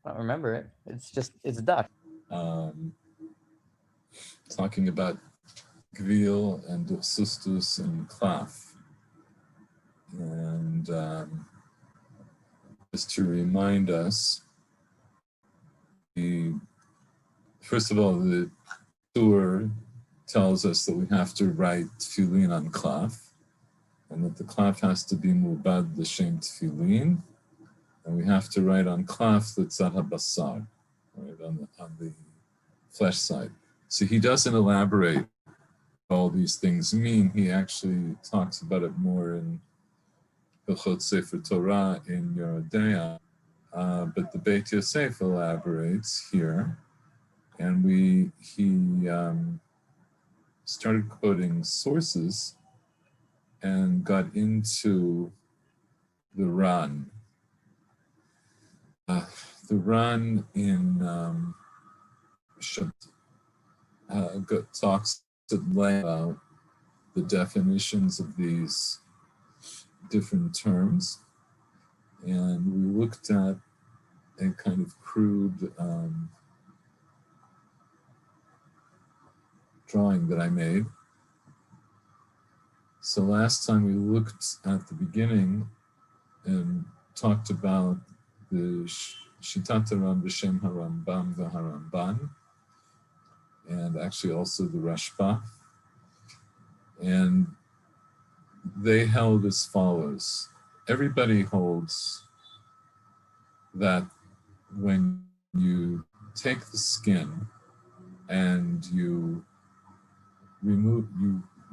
I don't remember it. It's duck. Talking about gvil and duchsustus and klaf. And just to remind us, first of all, the tour tells us that we have to write tefillin on klaf, and that the klaf has to be mubad l'shem tefillin, and we have to write on klaf the tzad habasar, right, on the flesh side. So he doesn't elaborate what all these things mean. He actually talks about it more in Hilchot Sefer Torah in Yerodea, but the Beit Yosef elaborates here, and he started quoting sources and got into the Ran. The Ran in talks at length about the definitions of these different terms, and we looked at a kind of crude drawing that I made. So last time we looked at the beginning and talked about the Shitat Haram b'Shem Harambam v'Haramban, and actually also the Rashba, and they held as follows. Everybody holds that when you take the skin and you remove,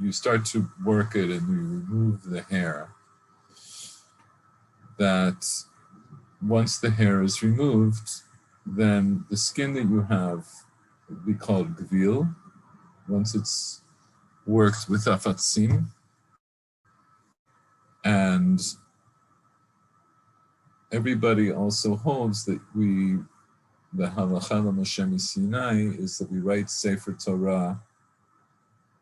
you start to work it and you remove the hair, that once the hair is removed, then the skin that you have will be called gvil, once it's worked with afatzim. And everybody also holds that the halacha l'Moshe Sinai is that we write Sefer Torah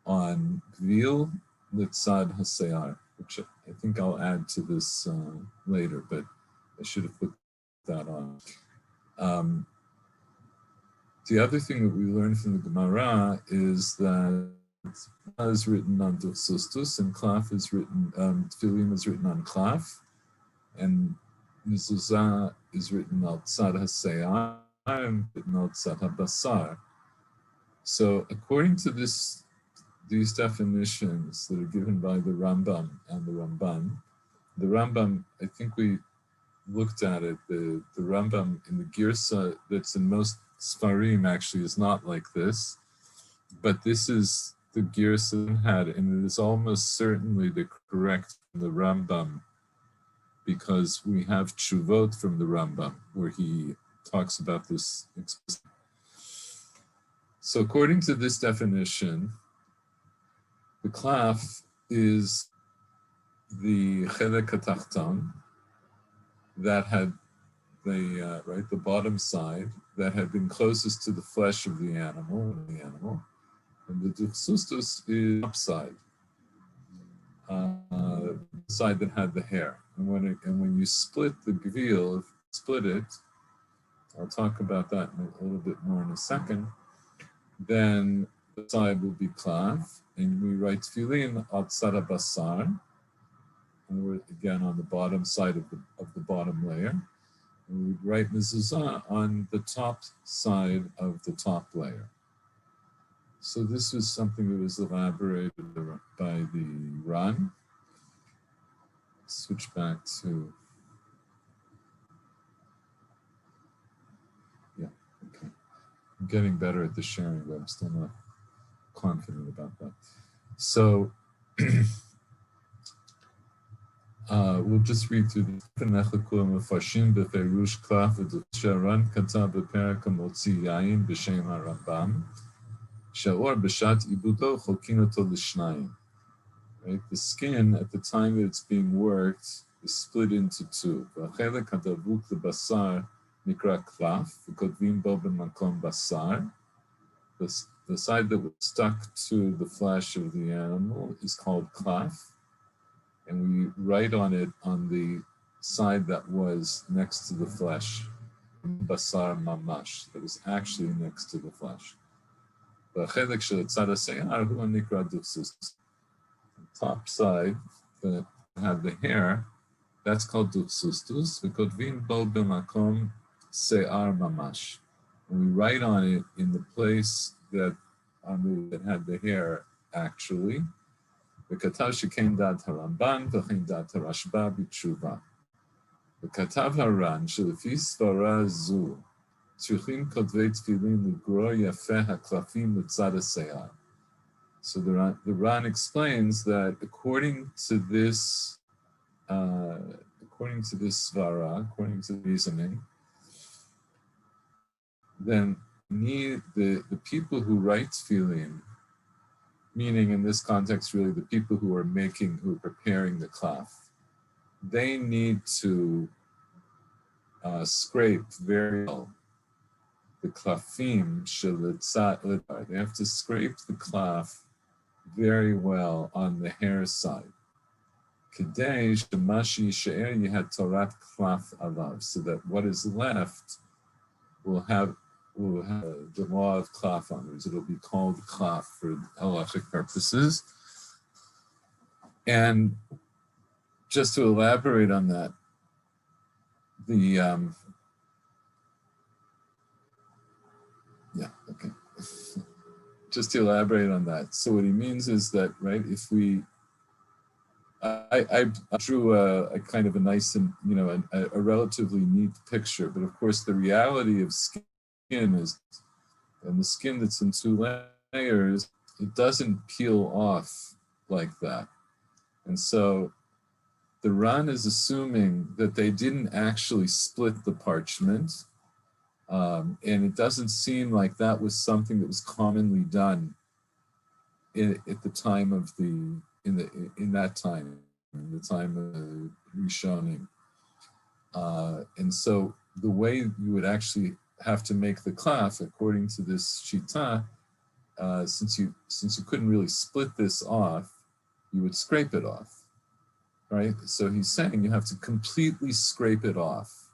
on gvil l'tzad hasear, which I think I'll add to this later, but I should have put that on. The other thing that we learned from the Gemara is that Tzad is written on duchsustus, and klaf is written, tefillin is written on klaf, and mezuzah is written on tzad hasear, and written on tzad habasar. So according to these definitions that are given by the Rambam and the Rambam, I think we looked at it, the Rambam in the Girsa that's in most Sfarim actually is not like this, but this is the Girsa had, and it is almost certainly the correct from the Rambam, because we have Tshuvot from the Rambam where he talks about this explicitly. So according to this definition, the klaf is the chelek hatachton that had the bottom side that had been closest to the flesh of the animal, and the duchsustus is upside, the side that had the hair. And when you split the gvil, split it, I'll talk about that a little bit more in a second, then the side will be klaf, and we write tefillin al tzad habasar, and we're again on the bottom side of the bottom layer. And we write mezuzah on the top side of the top layer. So this was something that was elaborated by the Ran. Switch back to, okay. I'm getting better at the sharing, but I'm still not confident about that. So we'll just read through the Mefarshim beferush klaf v'duchsharan katav b'perek hamotzi yayin b'shem harambam she'or b'shat ibudo cholkin oto l'shnayim. Right, the skin at the time that it's being worked is split into two. V'achelek hadavuk l'basar nikra klaf v'kotvim bo b'makom basar. The side that was stuck to the flesh of the animal is called klaf, and we write on it on the side that was next to the flesh. basar mamash, that was actually next to the flesh. B'chelik shel tzad ha'seyar hu nikra duchsustus. Top side that had the hair, that's called duchsustus. V'kotvin bo b'makom se'ar mamash. And we write on it in the place that had the hair actually. וכתב שכן דעת הרמב"ן וכן דעת הרשב"א בתשובה. וכתב הר"ן שלפי סברה זו צריכים כותבי תפילין לגרור יפה הקלפים לצד השיער. So the Ran explains that according to this svara, according to the reasoning, then the people who write tefillin, meaning in this context really the people who are preparing the klaf, they need to scrape very well the klafim shelitzat lidar. They have to scrape the klaf very well on the hair side. Kedei shemashi she'er yihat torat klaf alav, so that what is left will have the law of klaf on it. It'll be called klaf for halachic purposes. And just to elaborate on that, just to elaborate on that. So what he means is that, right, if we, I drew a kind of a nice and, a relatively neat picture, but of course the reality of skin is, and the skin that's in two layers, it doesn't peel off like that. And so the Ran is assuming that they didn't actually split the parchment, and it doesn't seem like that was something that was commonly done at the time of the time of Rishonim. And so the way you would actually have to make the klaf, according to this shita, since you couldn't really split this off, you would scrape it off, right? So he's saying you have to completely scrape it off,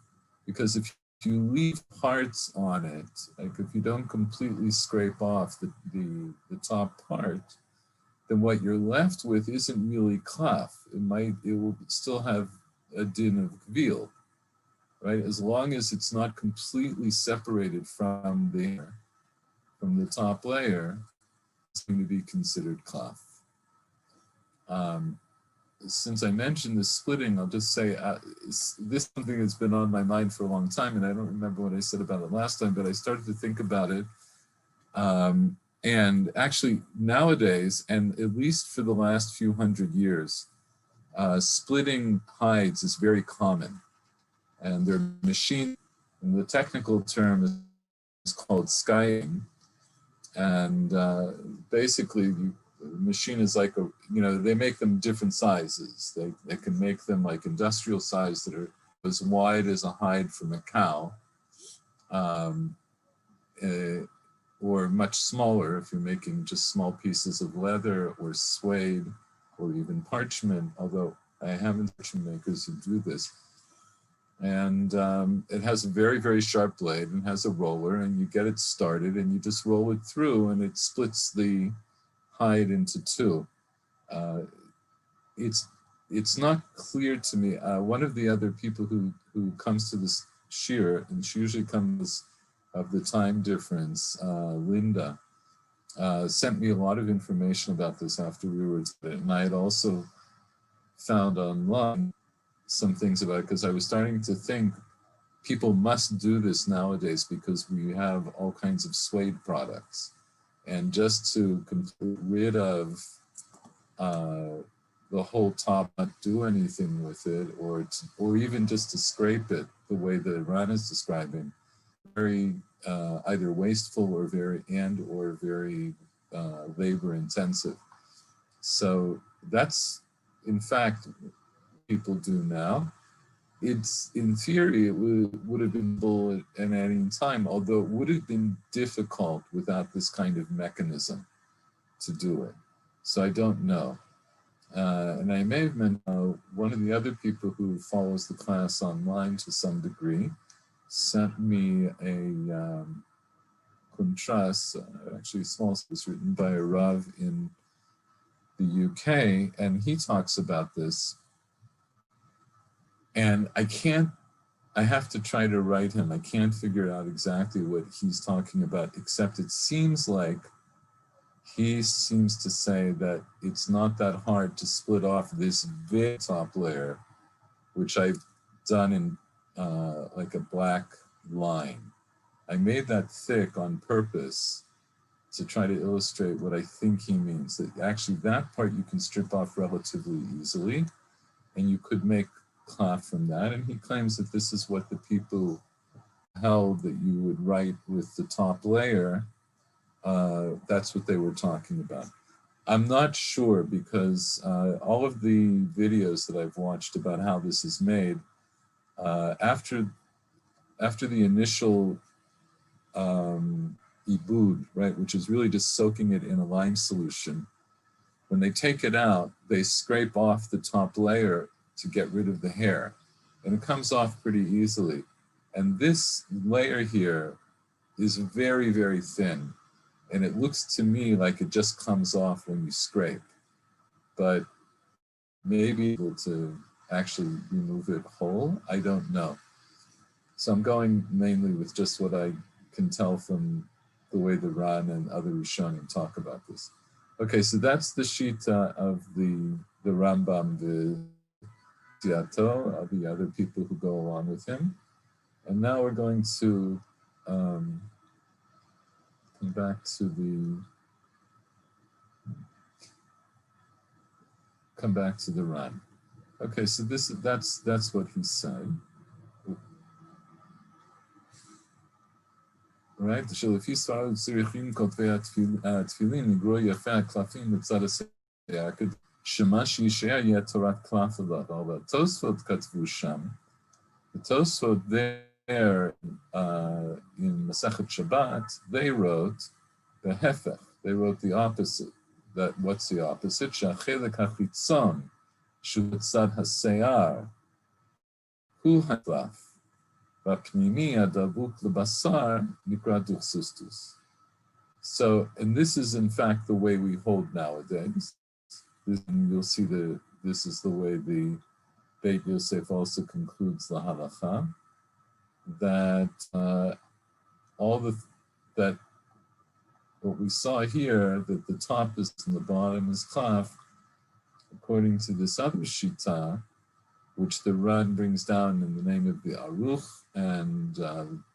because if you leave parts on it, like if you don't completely scrape off the top part, then what you're left with isn't really klaf. It will still have a din of gvil, right? As long as it's not completely separated from the top layer, it's going to be considered klaf. Since I mentioned the splitting, I'll just say this is something that's been on my mind for a long time, and I don't remember what I said about it last time, but I started to think about it. And actually nowadays, and at least for the last few hundred years, splitting hides is very common. And they're machine, and the technical term is called skying. And basically, the machine is like they make them different sizes. They can make them like industrial size that are as wide as a hide from a cow, or much smaller if you're making just small pieces of leather or suede or even parchment, although I haven't parchment makers who do this. And it has a very, very sharp blade and has a roller, and you get it started and you just roll it through and it splits the hide into two. It's not clear to me. One of the other people who comes to this shir, and she usually comes of the time difference, Linda, sent me a lot of information about this after we were together, and I had also found online some things about it, because I was starting to think people must do this nowadays because we have all kinds of suede products. And just to get rid of the whole top, not do anything with it, or even just to scrape it the way that Ran is describing, very either wasteful or very labor intensive. So that's in fact people do now. It's in theory it would have been bull at any time, although it would have been difficult without this kind of mechanism to do it. So I don't know. And I may have met one of the other people who follows the class online to some degree. sent me a contrast, actually a small piece written by a Rav in the UK, and he talks about this. And I have to try to write him. I can't figure out exactly what he's talking about, except it seems like he seems to say that it's not that hard to split off this very top layer, which I've done in like a black line. I made that thick on purpose to try to illustrate what I think he means. That actually that part you can strip off relatively easily, and you could make klaf from that. And he claims that this is what the people held, that you would write with the top layer. That's what they were talking about. I'm not sure, because all of the videos that I've watched about how this is made, after the initial ibud, right, which is really just soaking it in a lime solution, when they take it out, they scrape off the top layer to get rid of the hair, and it comes off pretty easily. And this layer here is very, very thin, and it looks to me like it just comes off when you scrape, but maybe able to actually remove it whole, I don't know. So I'm going mainly with just what I can tell from the way the Ran and other Rishonim talk about this. Okay, so that's the Shita of the Rambam, the Siato, the other people who go along with him. And now we're going to come back to the Ran. Okay, so that's what he said. Right? שלפי ספרד צריכים כותבי התפילין לגרוע יפה הקלפים בצד השיער, שמה שישאר יהיה תורת קלף עליו. אבל התוספות כתבו שם, the Tosfot there in Masechet Shabbat, they wrote the hefech, they wrote the opposite. That what's the opposite? שהחלק החיצון שבצד השיער הוא הקלף. והפנימי הדבוק לבשר נקרא duchsustus. So, and this is in fact the way we hold nowadays. You'll see this is the way the Beit Yosef also concludes the halacha, that that what we saw here, that the top is and the bottom is klaf, according to this other shita, which the Ran brings down in the name of the Aruch, and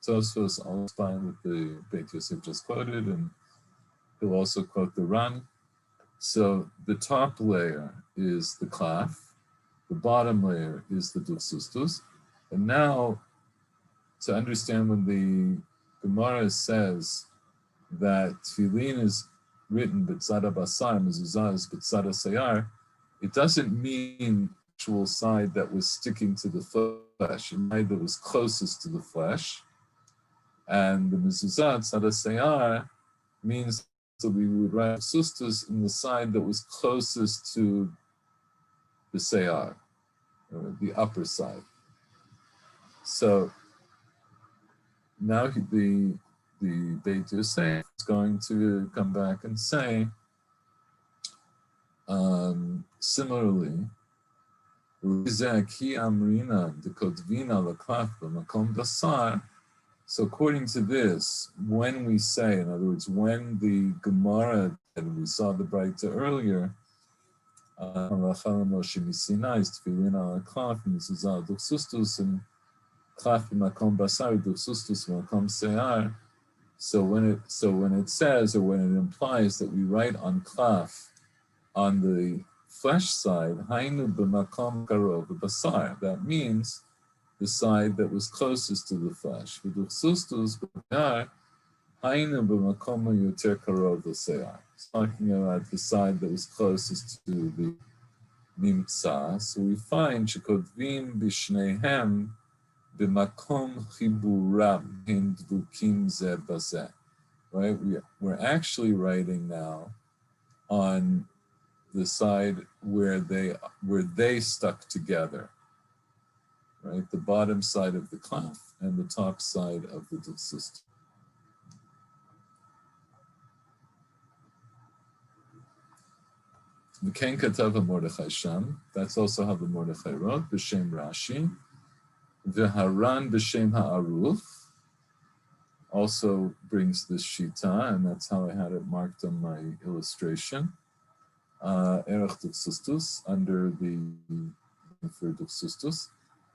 Tosfos all fine with the Beit Yosef just quoted, and he'll also quote the Ran. So the top layer is the klaf, the bottom layer is the duchsustus, and now to understand when the Gemara says that tefillin is written b'tzad basar, mezuzah is b'tzad sayar, it doesn't mean actual side that was sticking to the flesh, a side that was closest to the flesh. And the mezuzah, tzad sayar, means that we would write duchsustus in the side that was closest to the sayar, or the upper side. So now the Beit Yosef is going to come back and say, similarly, so according to this, when we say, in other words, when the Gemara, and we saw the Braita earlier, and so when it says, or when it implies that we write on klaf on the flesh side, hainu b'makom karov b'basar, that means the side that was closest to the flesh. V'duchsustus b'yar hainu b'makom yoter karov l'se'ar. It's talking about the side that was closest to the nimtza. So we find shekotvim b'shneihem b'makom chiburam hin dvukim zeh bazeh. Right? We're actually writing now on the side where they stuck together. right? The bottom side of the klaf and the top side of the duchsustus. V'ken katav Mordechai Sham. That's also how the Mordechai wrote, b'shem Rashi. V'haran b'shem ha'aruch also brings this shita, and that's how I had it marked on my illustration. Erech duchsustus, under the for duchsustus.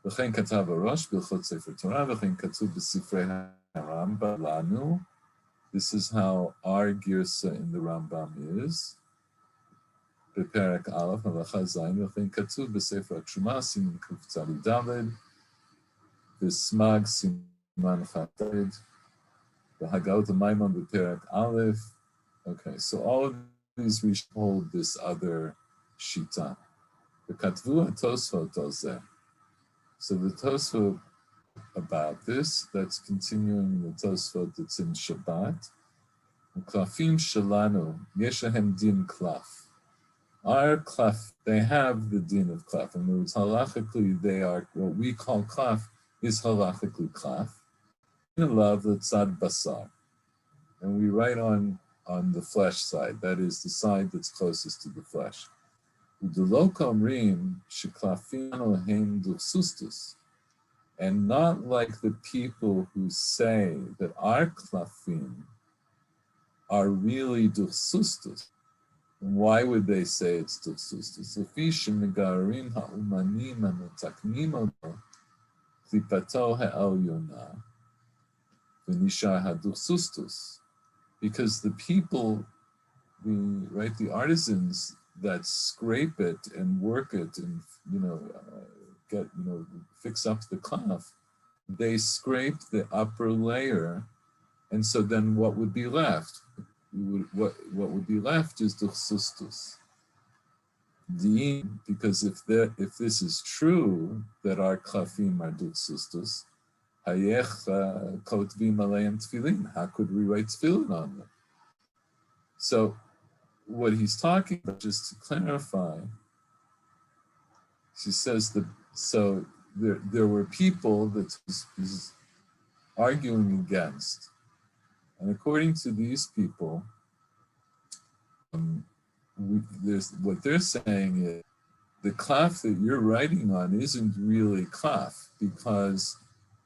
V'chen katav Rosh b'ilchot Sefer Torah, v'chen katuv b'sifrei Rambam lanu. This is how our girsa in the Rambam is. Beperek Aleph, Halacha Zayin, v'chen katuv b'Sefer Truma, Siman Kuf Tzadi Daled, v'Smag Siman Chatad, v'Hagalot Maimon Beperek Aleph. Okay, so all of these we hold this other shita. V'Katvu HaTosfot Ozeh. So the Tosfot about this, that's continuing the Tosfot that's in Shabbat. Klafim Shalanu, Yeshahem Din Klaf. Our klaf, they have the din of klaf. In other words, halachically, they are, what we call klaf is halachically klaf. In love, the tzad basar. And we write on the flesh side, that is the side that's closest to the flesh. And not like the people who say that our klafim are really duchsustus. Why would they say it's duchsustus? Megarim ha'umanim ha'metaknim oto klipato ha'elyona v'nishar ha'duchsustus. Because the people, the artisans that scrape it and work it and fix up the klaf, they scrape the upper layer, and so then what would be left? What would be left is duchsustus. Because if this is true that our klafim are duchsustus, hayech kotvim aleim tefillin. How could we write tefillin on them? So what he's talking about, just to clarify, she says that so there were people that he's arguing against. And according to these people, what they're saying is the klaf that you're writing on isn't really klaf, because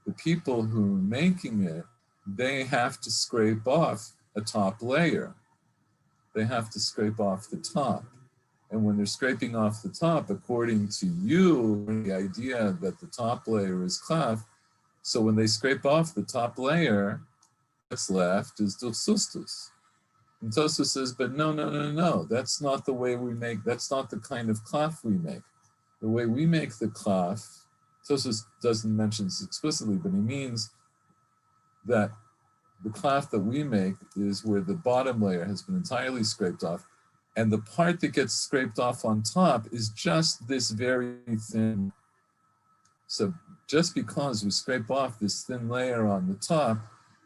the people who are making it, they have to scrape off a top layer. They have to scrape off the top. And when they're scraping off the top, according to you, the idea that the top layer is klaf, so when they scrape off the top layer, what's left is duchsustus. And Tosfos says, but no, that's not the way we make, that's not the kind of klaf we make. The way we make the klaf, Tosfos doesn't mention this explicitly, but he means that the klaf that we make is where the bottom layer has been entirely scraped off, and the part that gets scraped off on top is just this very thin. So just because we scrape off this thin layer on the top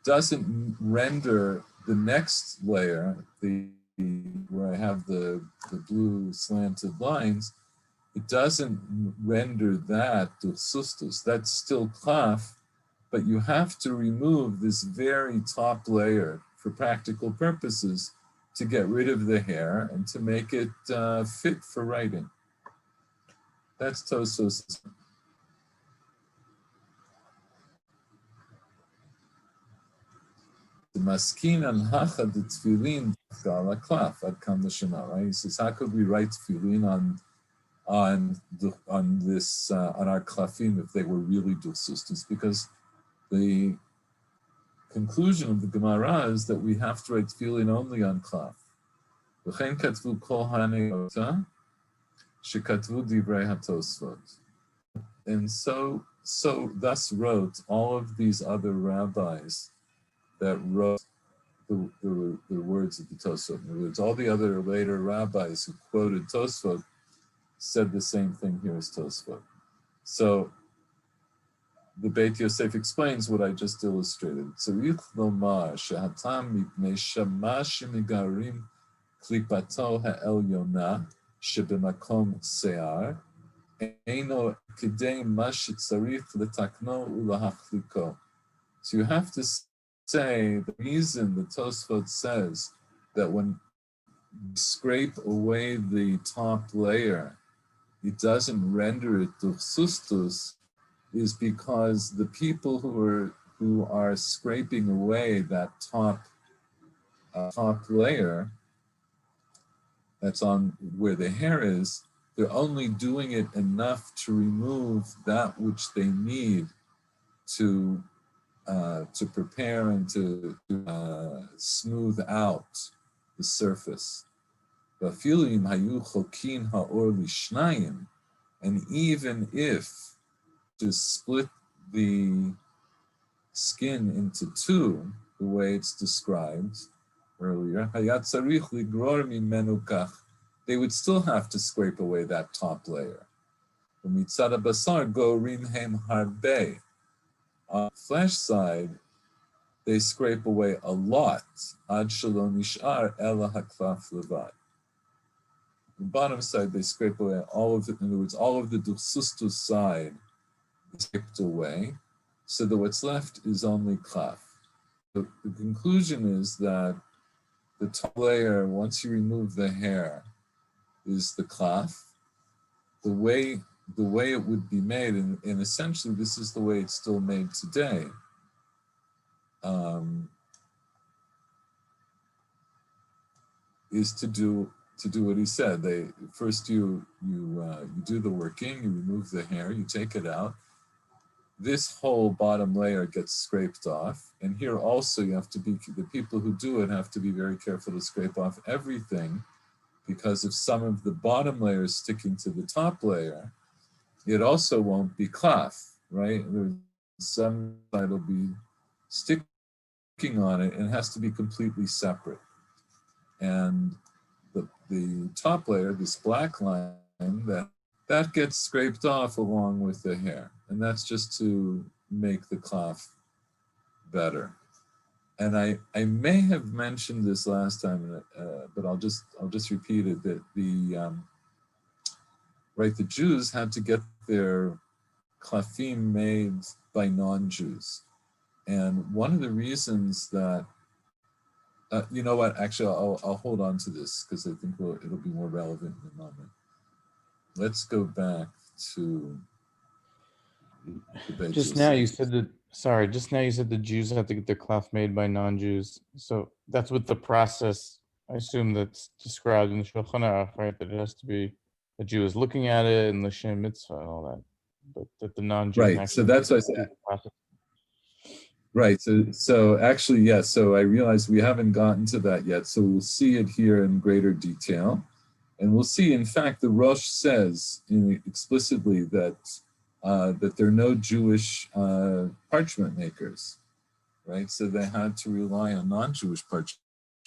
doesn't render the next layer, where I have the blue slanted lines, it doesn't render that duchsustus. That's still klaf, but you have to remove this very top layer for practical purposes to get rid of the hair and to make it fit for writing. That's Tosfos. The maskin and hacha the tefillin ala klaf ad kam l'shema. Right? He says, how could we write tefillin on our klafim if they were really duchsustus? Because the conclusion of the Gemara is that we have to write tefillin only on klaf. V'chein katvu kol haneota shekatvu divrei hatosfot. And so thus wrote all of these other rabbis that wrote the words of the Tosfot. In other words, all the other later rabbis who quoted Tosfot said the same thing here as Tosfot. So the Beit Yosef explains what I just illustrated. Tzarich lomar shehatam mipnei shamash migarim klipato ha'elyona shebemakom se'ar Eino kidei ma shetzarich letakno ulahachliko. So you have to say the reason the Tosfot says that when you scrape away the top layer, it doesn't render it duchsustus, is because the people who are scraping away that top layer that's on where the hair is, they're only doing it enough to remove that which they need to prepare and to smooth out the surface. And even if to split the skin into two, the way it's described earlier, they would still have to scrape away that top layer. On the flesh side, they scrape away a lot. Ad shelo nishar ela haklaf levad. The bottom side, they scrape away all of it. In other words, all of the duchsustus side is scraped away, so that what's left is only klaf. The conclusion is that the top layer, once you remove the hair, is the klaf. The way it would be made, and essentially this is the way it's still made today. Is to do what he said. First you do the working, you remove the hair, you take it out. This whole bottom layer gets scraped off, and here also you have to be, the people who do it have to be very careful to scrape off everything, because if some of the bottom layer is sticking to the top layer, it also won't be klaf, right? There's some side will be sticking on it, and it has to be completely separate. And the top layer, this black line, that gets scraped off along with the hair, and that's just to make the klaf better. And I may have mentioned this last time, but I'll just repeat it, that the Jews had to get their klafim made by non-Jews, and one of the reasons that you know what? Actually, I'll hold on to this because I think it'll be more relevant in a moment. Let's go back to the Just now you said that. Sorry, just now you said the Jews have to get their klaf made by non-Jews. So that's what the process, I assume, that's described in the Shulchan Aruch, right? That it has to be a Jew is looking at it and the Shem mitzvah and all that, but that the non-Jew right. So that's what I said. Right. So actually, yes. So I realize we haven't gotten to that yet. So we'll see it here in greater detail, and we'll see. In fact, the Rosh says explicitly that that there are no Jewish parchment makers, right? So they had to rely on non-Jewish parchment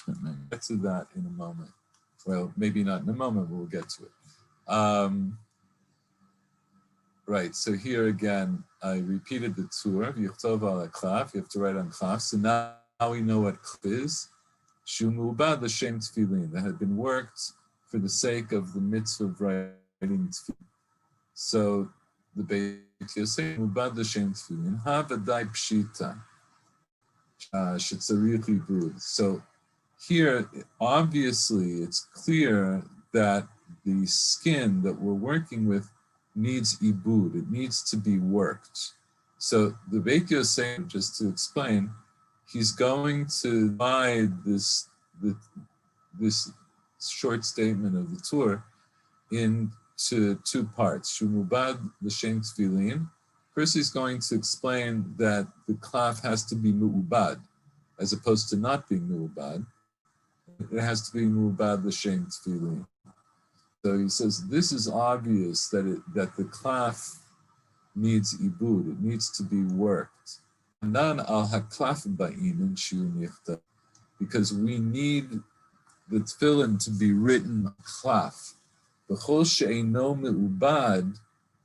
makers. We'll get to that in a moment. Well, maybe not in a moment, but we'll get to it. Right, so here again, I repeated the tour. Yichtov ala klaf, you have to write on klaf. So now we know what klaf is. Shu mu'ubad l'shem tefillin, that had been worked for the sake of the mitzvah of writing tefillin. So the Beit Yosef mu'ubad l'shem tefillin, ha v'dai pshita, shetzarich ibud. So here, obviously, it's clear that the skin that we're working with needs ibud, it needs to be worked. So the Beit Yosef, just to explain, he's going to divide this short statement of the tour into two parts. Shumubad l'shem tefillin. First, he's going to explain that the klaf has to be mu'ubad, as opposed to not being mu'ubad. It has to be mu'ubad l'shem tefillin. So he says this is obvious that the klaf needs ibud, it needs to be worked. Because we need the tefillin to be written klaf.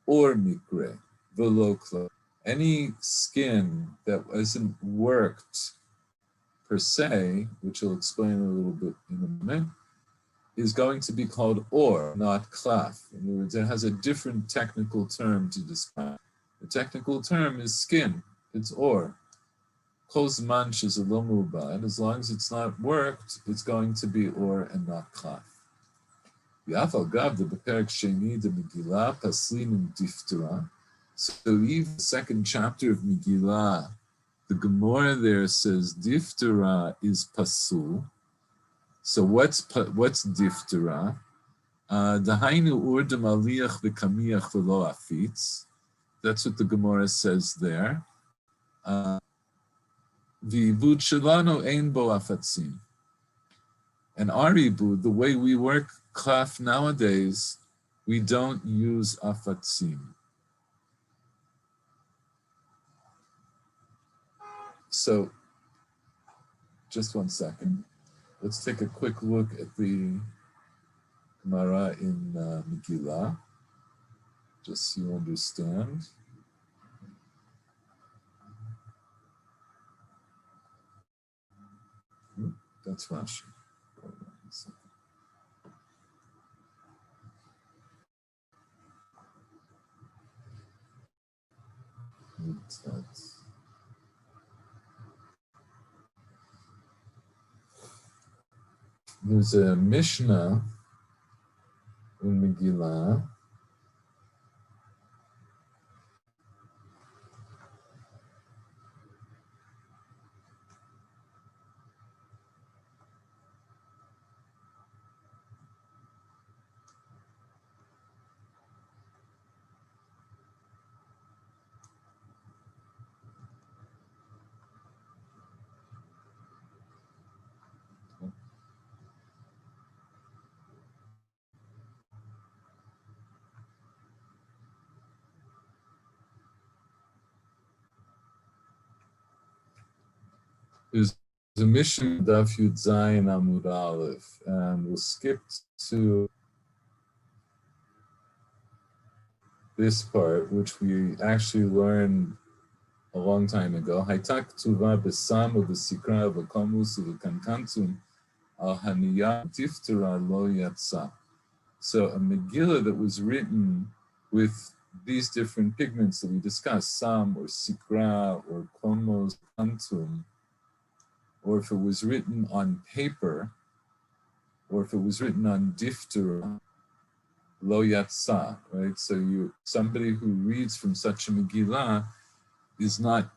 Or mikre, velo klaf. Any skin that wasn't worked per se, which I'll explain a little bit in a minute, is going to be called or, not klaf. In other words, it has a different technical term to describe. The technical term is skin. It's or. Kol zman shezelo mu'bad. As long as it's not worked, it's going to be or and not klaf. V'afal gav the beperek sheni de Megillah paslinim diftera. So even the second chapter of Megillah, the Gemara there says diftera is pasul. So what's diftera? Dahainu urdem aliyach v'kamiach v'lo afitz. That's what the Gemara says there. V'ibud shelano ein bo afatzim. And our ibud, the way we work klaf nowadays, we don't use afatzim. So, just 1 second. Let's take a quick look at the Gemara in Megillah, just so you understand. That's Rashi. Hold on a second. There's a Mishnah in Megillah. There's a Mishnah Daf Yud Zayin Amud Aleph, and we'll skip to this part, which we actually learned a long time ago. Haytak tuva besam u'besikra v'komus u'v'kankantum al haniyah tiftera lo yatsa. So a Megillah that was written with these different pigments that we discussed, sam or sikra or komos, kantum, or if it was written on paper, or if it was written on diftera, lo yatsa, right? So somebody who reads from such a Megillah is not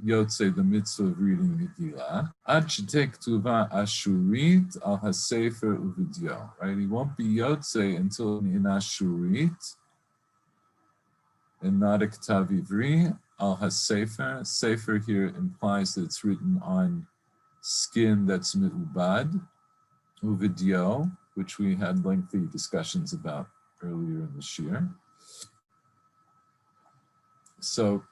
yotze the mitzvah of reading Megillah. Ad shetek tuva ashurit al hasefer uvidyo, right? He won't be yotze until in ashurit, and not a ktav ivri al hasefer. Sefer here implies that it's written on skin that's me'ubad, uvidyo, which we had lengthy discussions about earlier in the shir. So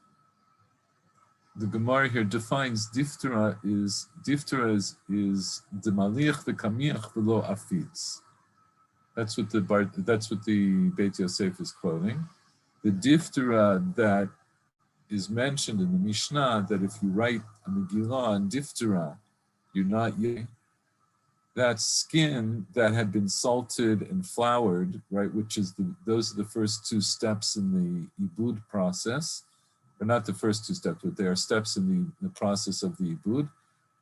the Gemara here defines diftera is demaliach v'kamiach v'lo afitz. That's what the Beit Yosef is quoting. The diftera that is mentioned in the Mishnah, that if you write a Megillah on diftera, you're not yeh. That skin that had been salted and floured, right, those are the first two steps in the ibud process, or not the first two steps, but they are steps in the process of the ibud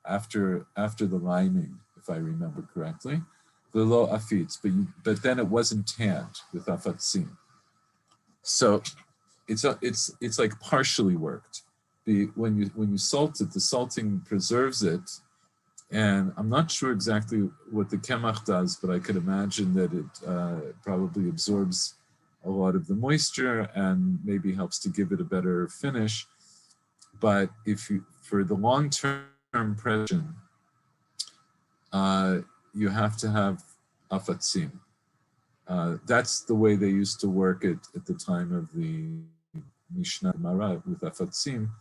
after the liming, if I remember correctly. The lo afitz, but then it wasn't tanned with afatzim. So it's like partially worked. When you salt it, the salting preserves it. And I'm not sure exactly what the kemach does, but I could imagine that it probably absorbs a lot of the moisture and maybe helps to give it a better finish. But for the long-term preservation, you have to have afatzim. That's the way they used to work it at the time of the Mishnah Mara with afatzim.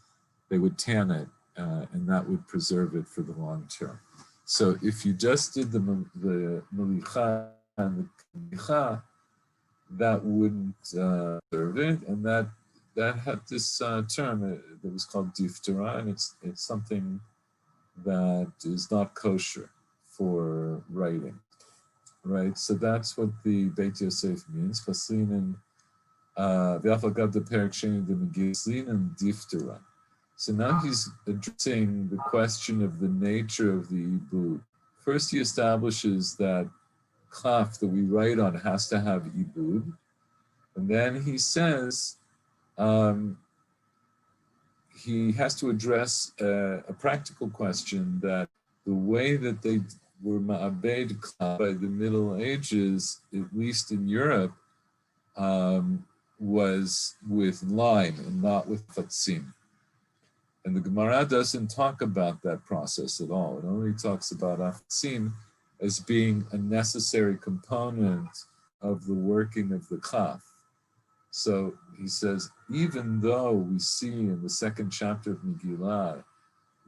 They would tan it. And that would preserve it for the long term. So if you just did the melicha and the kamicha, that wouldn't preserve it, and that had this term that was called diftera, and it's something that is not kosher for writing. right? So that's what the Beit Yosef means. Chaslin v'afagav de perek sheni de Megillah and diftera. So now he's addressing the question of the nature of the ibud. First, he establishes that klaf that we write on has to have ibud, and then he says he has to address a practical question that the way that they were ma'abed klaf by the Middle Ages, at least in Europe, was with lime and not with fatzim. And the Gemara doesn't talk about that process at all. It only talks about afatzim as being a necessary component of the working of the klaf. So he says, even though we see in the second chapter of Megillah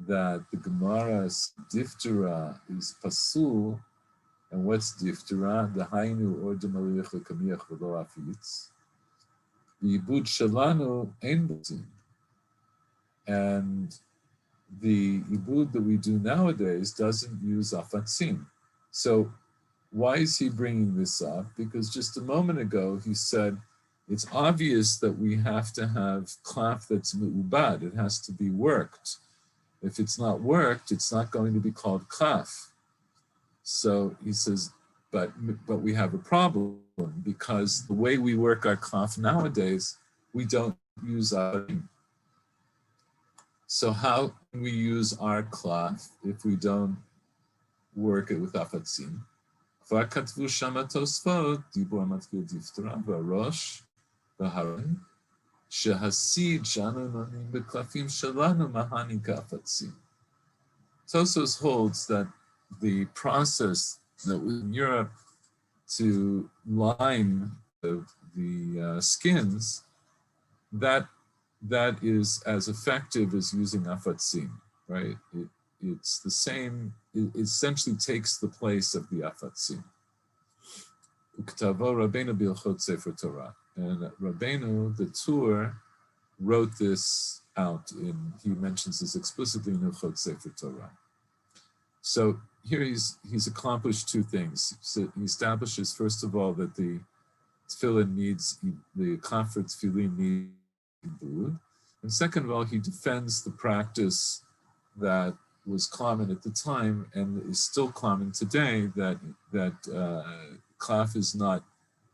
that the Gemara's diftera is pasul, and what's diftera? The hainu or demalich lekamiach v'lo afitz. The ibud shalanu ein batim. And the ibud that we do nowadays doesn't use afatzim. So why is he bringing this up? Because just a moment ago he said it's obvious that we have to have klaf that's me'ubad. It has to be worked. If it's not worked, it's not going to be called klaf. So he says, but we have a problem because the way we work our klaf nowadays, we don't use afatzim. So how can we use our klaf if we don't work it with afatzim? Kvar katvu shama tosfot dibur matkil diftera v'rosh v'haron shehasid shanu nonim beklafim shalanu mahani ka'afatzim. Tosfos holds that the process that was in Europe to lime the skins, that is as effective as using afatzim, right? It's the same, it essentially takes the place of the afatzim. Uktavo Rabbeinu Bilchot Sefer Torah. And Rabbeinu, the Tur, wrote this out he mentions this explicitly in Ilchot Sefer Torah. So here he's accomplished two things. So he establishes, first of all, that the tefillin needs, the klaf for tefillin needs ibud. And second of all, he defends the practice that was common at the time and is still common today, that klaf is not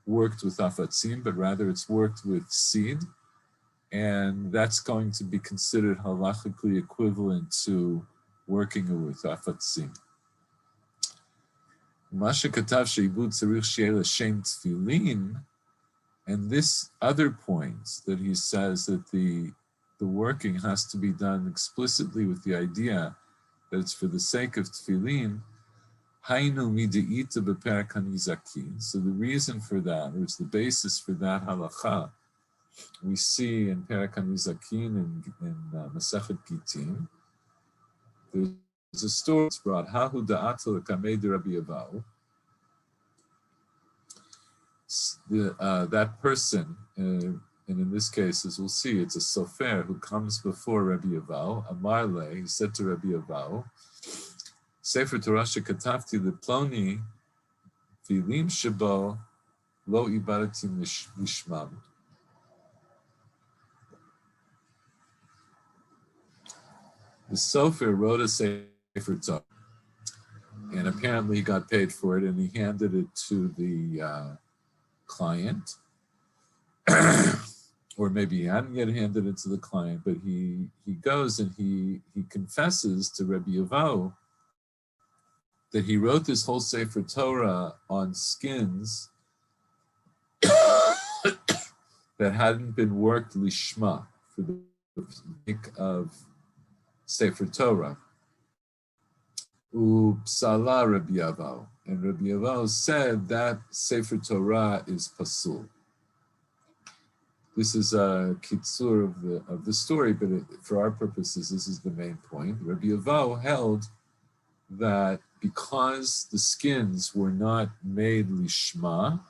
worked with afatzim, but rather it's worked with seed, and that's going to be considered halachically equivalent to working it with afatzim. Masha katav sheibud tzarich she'el l'shem tefillin. And this other point that he says that the working has to be done explicitly with the idea that it's for the sake of tefillin, hainu mideita beperek hanizakin. So the reason for that, or it's the basis for that halacha, we see in perek hanizakin in Masechet Gitin. There's a story that's brought, hahu da'ata l'kamei de Rabbi Avau. That person, and in this case, as we'll see, it's a sofer who comes before Rabbi Avau. Amarle, he said to Rabbi Avau, Sefer Torah shekatavti leploni vilim shebo lo ibadatim lishmam. The sofer wrote a Sefer Torah, and apparently he got paid for it, and he handed it to the client, or maybe he hadn't yet handed it to the client, but he goes and he confesses to Rabbi Avau that he wrote this whole Sefer Torah on skins that hadn't been worked lishma, for the sake of Sefer Torah. Upsala Rabbi Avau. And Rabbi Avau said that Sefer Torah is pasul. This is a kitzur of the story, but for our purposes, this is the main point. Rabbi Avau held that because the skins were not made lishma,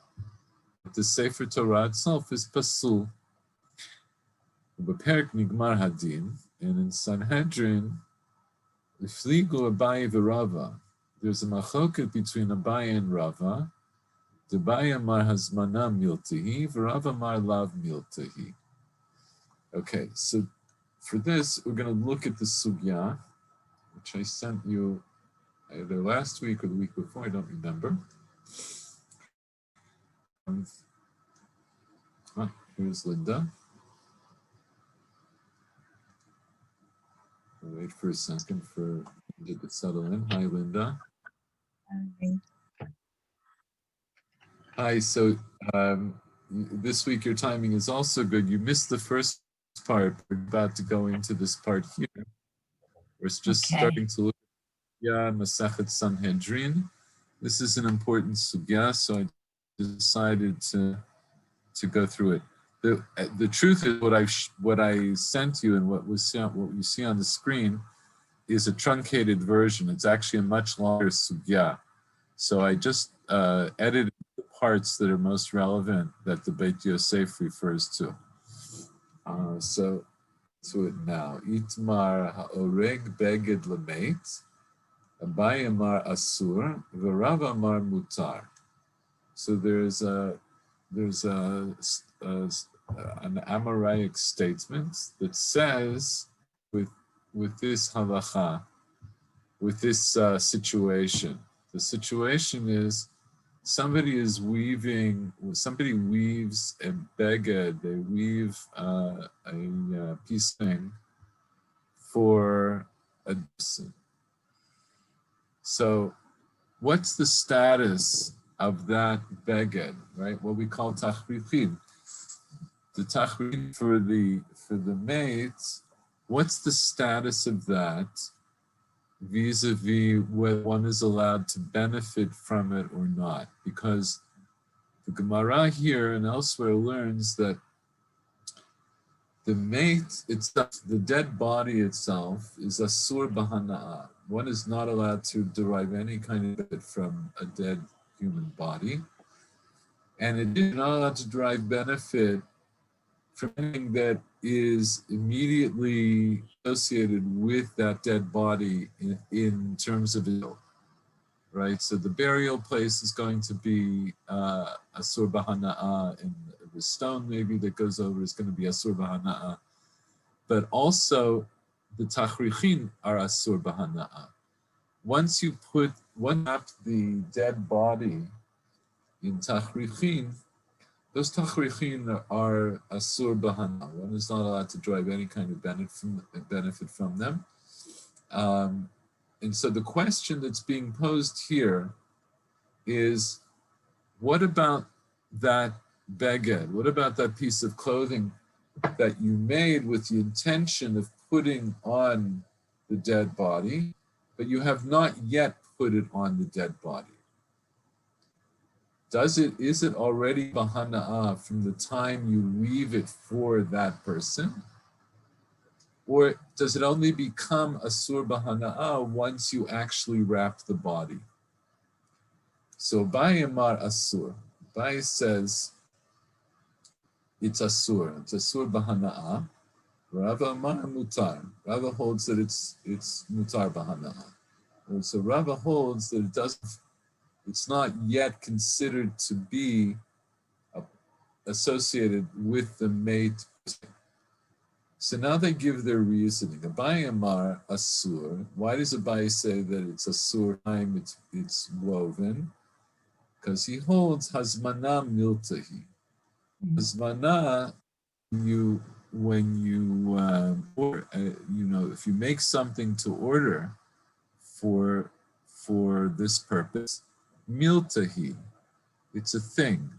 the Sefer Torah itself is pasul. Beperek nigmar hadin, and in Sanhedrin, ifligu Abaye v'Rava. There's a machoket between Abaye and Rava. Debai Amar Hazmana Miltahi, V'Rav Amar Lav Miltahi. Okay, so for this, we're going to look at the sugya, which I sent you either last week or the week before, I don't remember. Here's Linda. I'll wait for a second for Linda to settle in. Hi, Linda. Hi, so this week your timing is also good. You missed the first part. We're about to go into this part here. We're just starting to look at Masechet Sanhedrin. This is an important sugya, so I decided to go through it. The truth is what I sent you and what you see on the screen is a truncated version. It's actually a much longer sugya. So I just edited the parts that are most relevant that the Beit Yosef refers to. So to it now. Itmar ha'oreg beged lemeit, Abai amar asur, v'Rav amar mutar. So there's an Amoraic statement that says with this halacha, with this situation. The situation is somebody weaves a beged, they weave a piece of thing for a person. So what's the status of that beged, right? What we call tachrichin. The tachrichin for the mates, what's the status of that vis-a-vis whether one is allowed to benefit from it or not? Because the Gemara here and elsewhere learns that the mate itself, the dead body itself, is asur b'hana'ah. One is not allowed to derive any kind of benefit from a dead human body. And it is not allowed to derive benefit from anything that is immediately associated with that dead body in terms of ill, right? So the burial place is going to be asur b'hana'ah, and the stone maybe that goes over is going to be asur b'hana'ah. But also the tachrichin are asur b'hana'ah. Once you wrap the dead body in tachrichin, those tachrichin are asur b'hana'ah. One is not allowed to derive any kind of benefit from them. And so the question that's being posed here is, what about that beged? What about that piece of clothing that you made with the intention of putting on the dead body, but you have not yet put it on the dead body? Is it already b'hana'ah from the time you weave it for that person? Or does it only become asur b'hana'ah once you actually wrap the body? So Abai amar asur. Abai says it's asur. It's asur b'hana'ah. Rav amar mutar. Rava holds that it's mutar b'hana'ah. And so Rava holds that it's not yet considered to be associated with the mate. So now they give their reasoning. Abai amar asur. Why does Abai say that it's asur time it's woven? Because he holds hazmana miltahi. Hazmana, if you make something to order for this purpose, miltahi, it's a thing.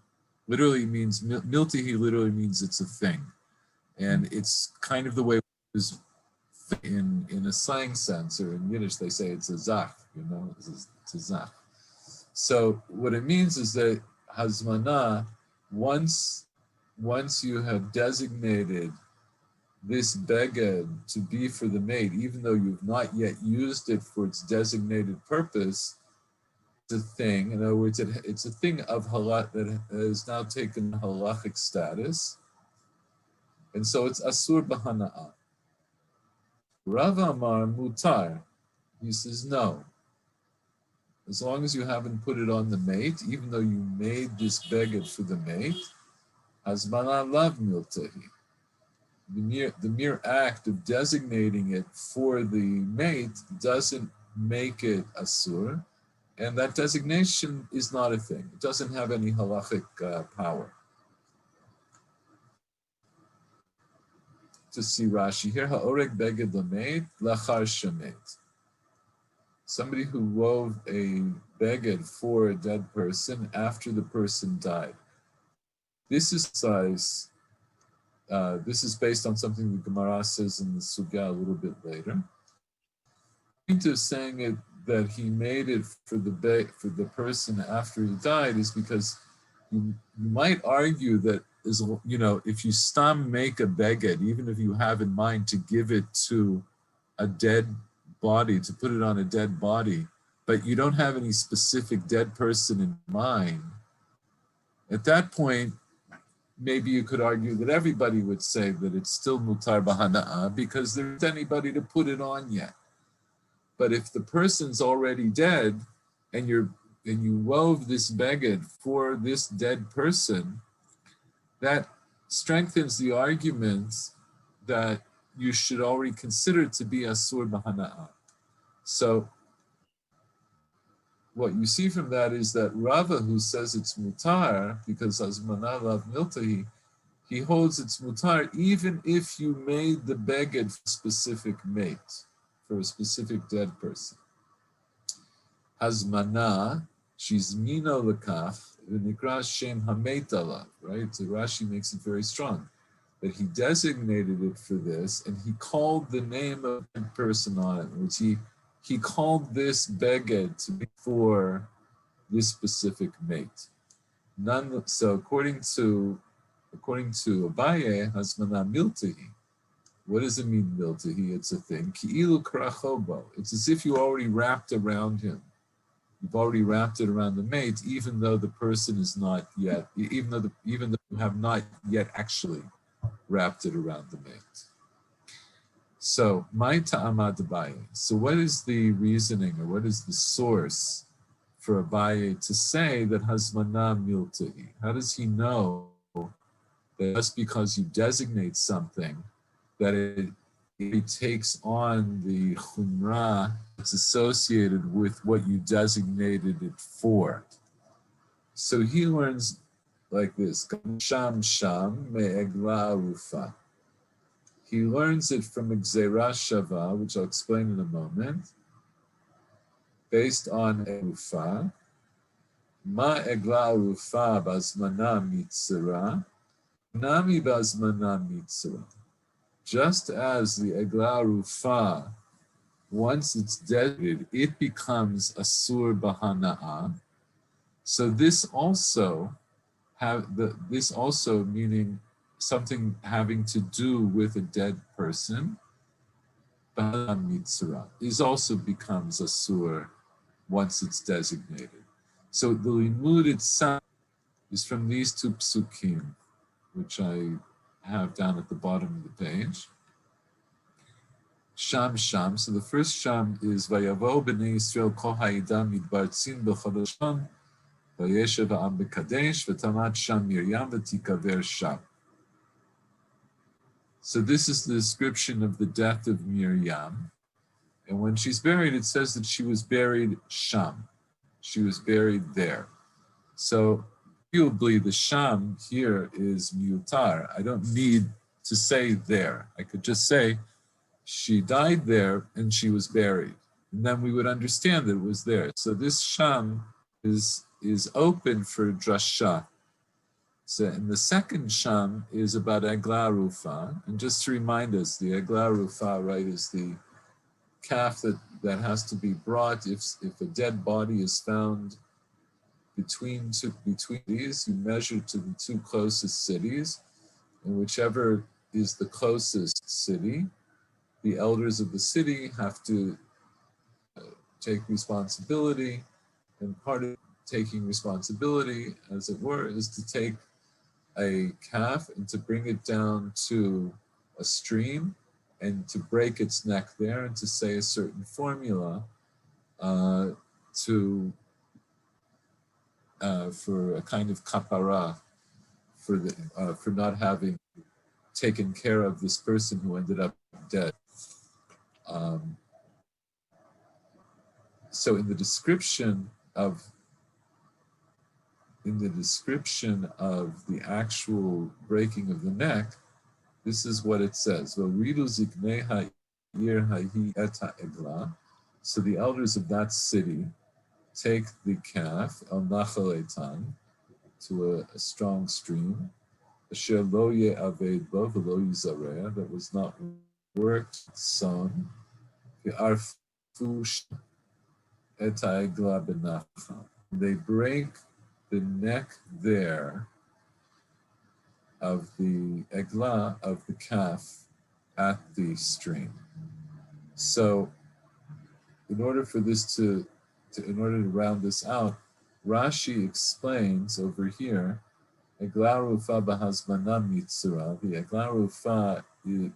Literally means miltahi. Literally means it's a thing, and it's kind of the way it is in a slang sense, or in Yiddish they say it's a zach. It's a zach. So what it means is that hazmana, once you have designated this beged to be for the maid, even though you've not yet used it for its designated purpose, it's a thing. In other words, it's a thing of halach that has now taken halachic status, and so it's asur b'hana'ah. Rav amar mutar. He says no. as long as you haven't put it on the mate, even though you made this beged for the mate, hazmana lav miltahi. The mere act of designating it for the mate doesn't make it asur, and that designation is not a thing. It doesn't have any halachic power. To see Rashi here, ha'oreg beged lamed lachar shemet. Somebody who wove a beged for a dead person after the person died. This is size. This is based on something the Gemara says in the Sugya a little bit later. The point of saying it that he made it for the person after he died is because you might argue that if you make a beged, even if you have in mind to give it to a dead body, to put it on a dead body, but you don't have any specific dead person in mind, at that point, maybe you could argue that everybody would say that it's still mutar b'hana'ah because there isn't anybody to put it on yet. But if the person's already dead and you wove this beged for this dead person, that strengthens the argument that you should already consider to be asur b'hana'ah. So what you see from that is that Rava, who says it's mutar because hazmana lav miltahi, he holds it's mutar even if you made the beged for a specific mate, for a specific dead person. Hazmana, she's mina lekaf, v'nikra shem hamet alav, right? So Rashi makes it very strong that he designated it for this, and he called the name of the person on it, which he called this beged to be for this specific mate. So according to Abaye, hazmana miltahi. What does it mean miltahi? It's a thing. Ki'ilu karachobo. It's as if you already wrapped around him. You've already wrapped it around the mate, even though the person is not yet, even though you have not yet actually wrapped it around the mate. So, my ta'amad Abaye. So what is the reasoning, or what is the source for Abaye to say that hazmana miltahi? How does he know that just because you designate something, that it takes on the chumrah that's associated with what you designated it for? So he learns like this: sham sham me'egla arufa. He learns it from a gzeira shava, which I'll explain in a moment, based on erufa. Ma egla arufa bazmana mitzera, nami bazmana mitzera. Just as the egla arufa, once it's dead, it becomes asur b'hana'ah. So this also meaning something having to do with a dead person, is also becomes asur once it's designated. So the limud itself is from these two psukim, which I have down at the bottom of the page. Sham sham. So the first sham is vayavo b'nei Yisrael kol ha'idam midbartzin b'chodashon vayeshev ha'am b'kadesh v'tamat sham Miriam v'tikaver sham. So this is the description of the death of Miriam. And when she's buried, it says that she was buried sham. She was buried there. So arguably the sham here is mutar. I don't need to say there. I could just say she died there and she was buried. And then we would understand that it was there. So this sham is open for drasha. So, and the second sham is about egla rufa. And just to remind us, the egla rufa, right, is the calf that has to be brought if a dead body is found between these. You measure to the two closest cities, and whichever is the closest city, the elders of the city have to take responsibility, and part of taking responsibility, as it were, is to take a calf and to bring it down to a stream and to break its neck there and to say a certain formula to for a kind of kapara for not having taken care of this person who ended up dead. So in the description of the actual breaking of the neck, this is what it says. So the elders of that city take the calf, el nachal etan, to a strong stream, asher lo ye'aved bo v'lo yizareh, that was not worked, sown, v'arfu et ha'egla benachal. They break the neck there of the egla, of the calf, at the stream. So in order to round this out, Rashi explains over here, egla rufa bahazmana mitzura. The egla rufa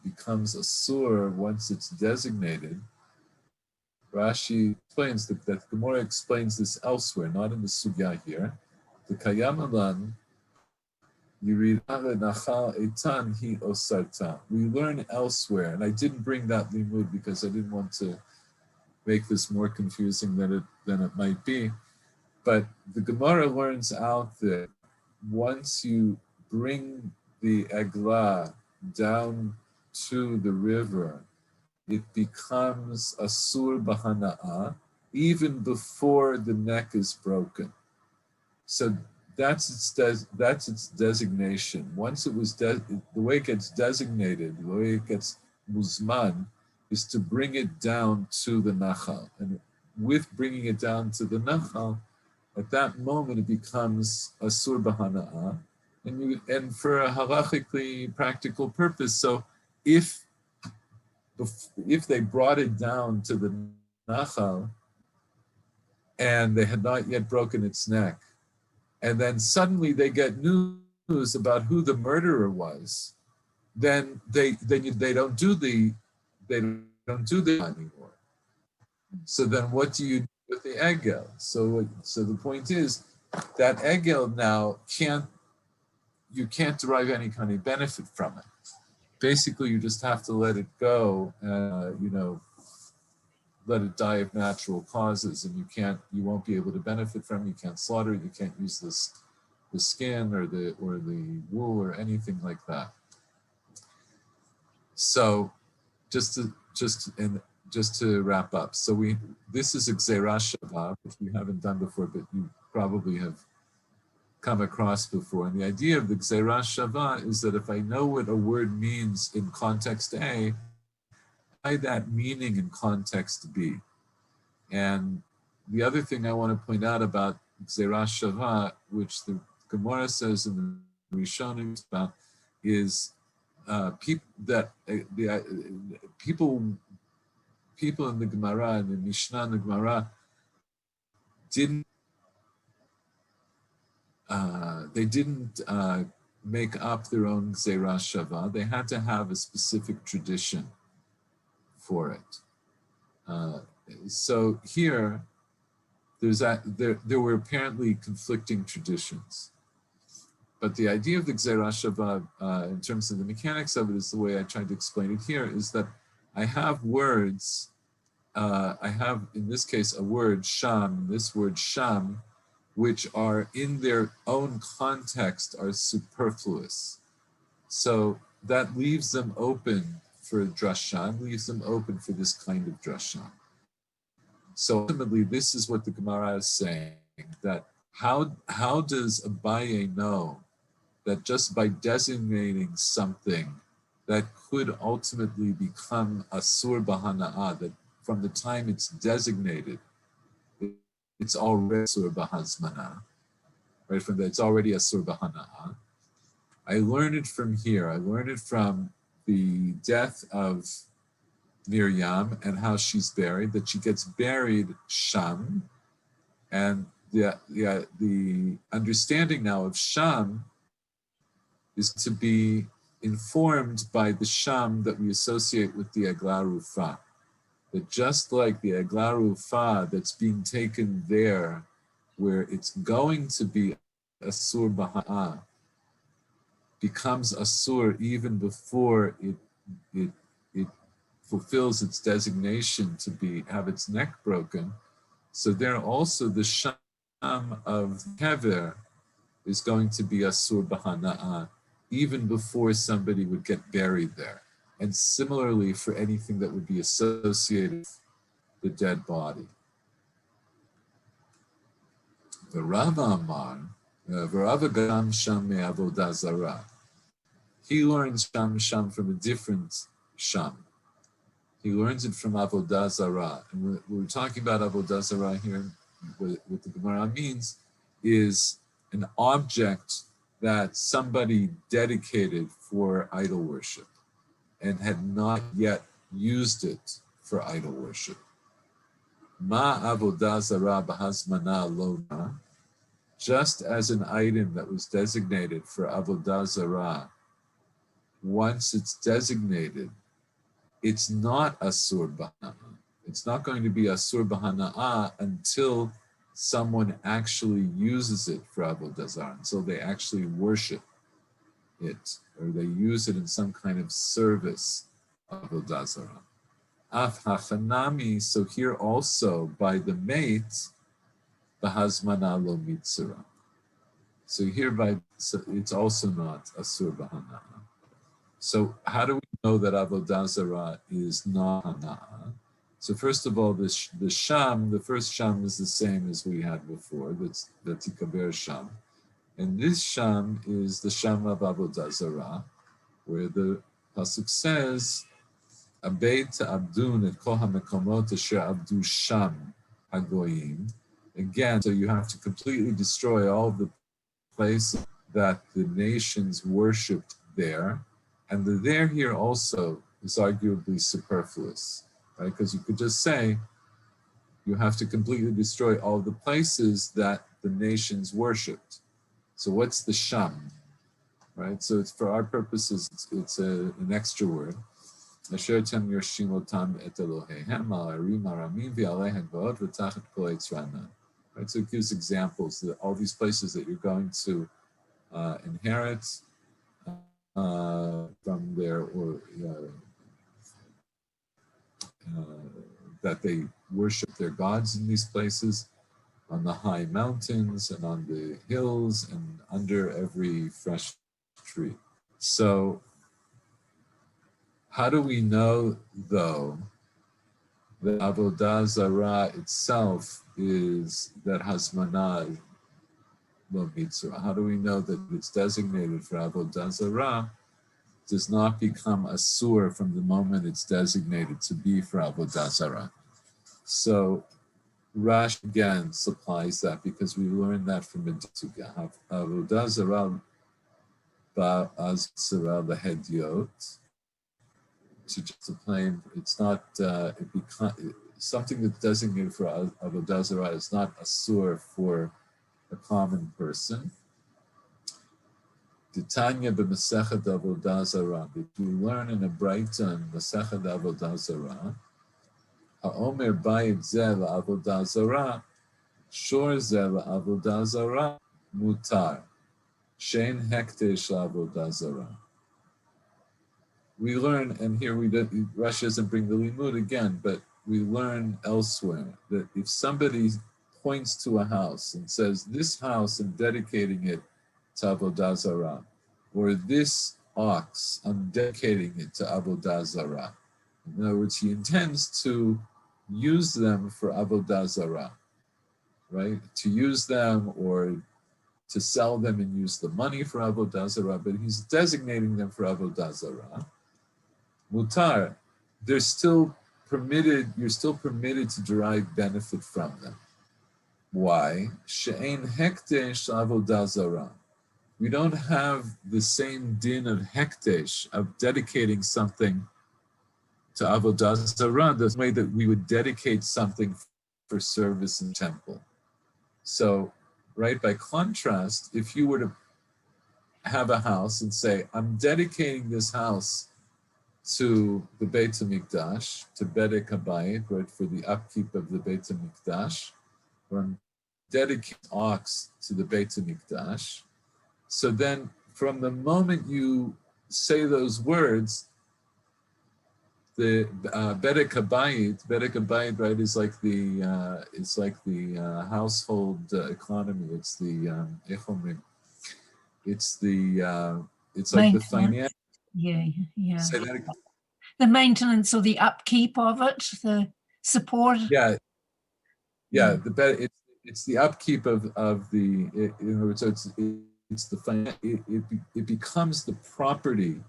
becomes a sur once it's designated. Rashi explains that Gemara explains this elsewhere, not in the sugya here. The Kayamalan, you read nachal etan hi osarta. We learn elsewhere, and I didn't bring that limud because I didn't want to make this more confusing than it might be. But the Gemara learns out that once you bring the eglah down to the river, it becomes asur bahana'ah even before the neck is broken. So that's its designation. Once it was the way it gets designated, the way it gets muzman, is to bring it down to the nachal. And with bringing it down to the nachal, at that moment it becomes asur bahana'ah. And for a halachically practical purpose, so if they brought it down to the nachal and they had not yet broken its neck, and then suddenly they get news about who the murderer was, then they don't do the anymore. So then what do you do with the egel? So the point is that egel now you can't derive any kind of benefit from it. Basically, you just have to let it go, let it die of natural causes, and you won't be able to benefit from it. You can't slaughter it. You can't use the skin or the wool or anything like that. So, just to wrap up. So this is a gzeira shava, which we haven't done before, but you probably have come across before. And the idea of the gzeira shava is that if I know what a word means in context A, apply that meaning in context B. And the other thing I want to point out about gzeira shava, which the Gemara says in the Rishonim about, is people in the Gemara and the Mishnah and the Gemara didn't make up their own gzeira shava. They had to have a specific tradition for it. So here, there were apparently conflicting traditions. But the idea of the gzeira shava, in terms of the mechanics of it, is the way I tried to explain it here, is that I have words, I have, in this case, a word, sham, this word sham, which are in their own context are superfluous. So that leaves them open for drashan, leaves them open for this kind of drashan. So ultimately, this is what the Gemara is saying, that how does Abaye know that just by designating something that could ultimately become asur bahana'ah, that from the time it's designated, it's already asur bahazmana, right? It's already asur bahana'ah. I learned it from here. I learned it from the death of Miriam and how she's buried, that she gets buried sham, and the understanding now of sham is to be informed by the sham that we associate with the egla rufa. that just like the eglarufa that's being taken there, where it's going to be asur b'ha'ah, becomes asur even before it fulfills its designation to have its neck broken. So there also the sham of kever is going to be asur b'hana'ah even before somebody would get buried there. And similarly for anything that would be associated with the dead body. The Rava Amar, V'Rava Gam Sham me'avodah zarah. He learns sham from a different sham. He learns it from avodah zarah. And we're talking about avodah zarah here. What the Gemara means is an object that somebody dedicated for idol worship and had not yet used it for idol worship. Ma avodah zarah b'hazmana lona, just as an item that was designated for avodah zarah, once it's designated, it's not asur b'hana'ah. It's not going to be asur b'hana'ah until someone actually uses it for avodah zarah, until they actually worship it, or they use it in some kind of service of avodah zarah. Af hachanami, so here also by the mate, b'hazmana lo mitzvah. So hereby, so it's also not asur b'hana'ah. So how do we know that avodah zarah is not hana'ah? So first of all, the sham, the first sham is the same as we had before. That's the tikaber sham, and this sham is the sham of avodah zarah, where the pasuk says, "Abed ta'abdun et kol hamekomot asher abdu sham hagoyim." Again, so you have to completely destroy all the places that the nations worshipped there. And the there here also is arguably superfluous, right? Because you could just say you have to completely destroy all the places that the nations worshipped. So what's the sham, right? So it's, for our purposes, it's an extra word. Asher tem yoshim otam et Elohehem al arim aramim v'alei hagvot v'tachat kol eitz ra'anan. Right? So it gives examples that all these places that you're going to inherit from their, or that they worship their gods in these places, on the high mountains and on the hills and under every fresh tree. So how do we know, though, that avodah zarah itself is that hazmanah lo mitzvah? How do we know that it's designated for avodah zarah does not become asur from the moment it's designated to be for avodah zarah? So Rash again supplies that, because we learned that from the Suga. Avodah zarah ba'az zarah lahediot. To just plain, it's not, something that's designated for avodah zarah is not asur for a common person. Titania b'Masechet Avodah Zarah. That you learn in a Braita in Masechet Avodah Zarah. Ha'omer bayit zeh la'avodah zarah, shor zeh la'avodah zarah, mutar. Shein hektesh la'avodah zarah. We learn, and here Rashi doesn't bring the limud again, but we learn elsewhere that if somebody points to a house and says, "This house, I'm dedicating it to avodah zarah," or "This ox, I'm dedicating it to avodah zarah." In other words, he intends to use them for avodah zarah, right? To use them or to sell them and use the money for avodah zarah, but he's designating them for avodah zarah. Mutar, they're still permitted, you're still permitted to derive benefit from them. Why? She'ein hektesh avodah zarah. We don't have the same din of hektesh, of dedicating something to avodah zarah, the way that we would dedicate something for service in temple. So, right, by contrast, if you were to have a house and say, "I'm dedicating this house to the Beit HaMikdash, to Bedek HaBayit, right, for the upkeep of the Beit HaMikdash, or I'm dedicating ox to the Beit HaMikdash. So then, from the moment you say those words, the Bedek HaBayit, right, is like the household economy. It's the it's like the finance. Yeah. Say that again. The maintenance or the upkeep of it, the support. Yeah. It's the upkeep of the. In other words, it's the it becomes the property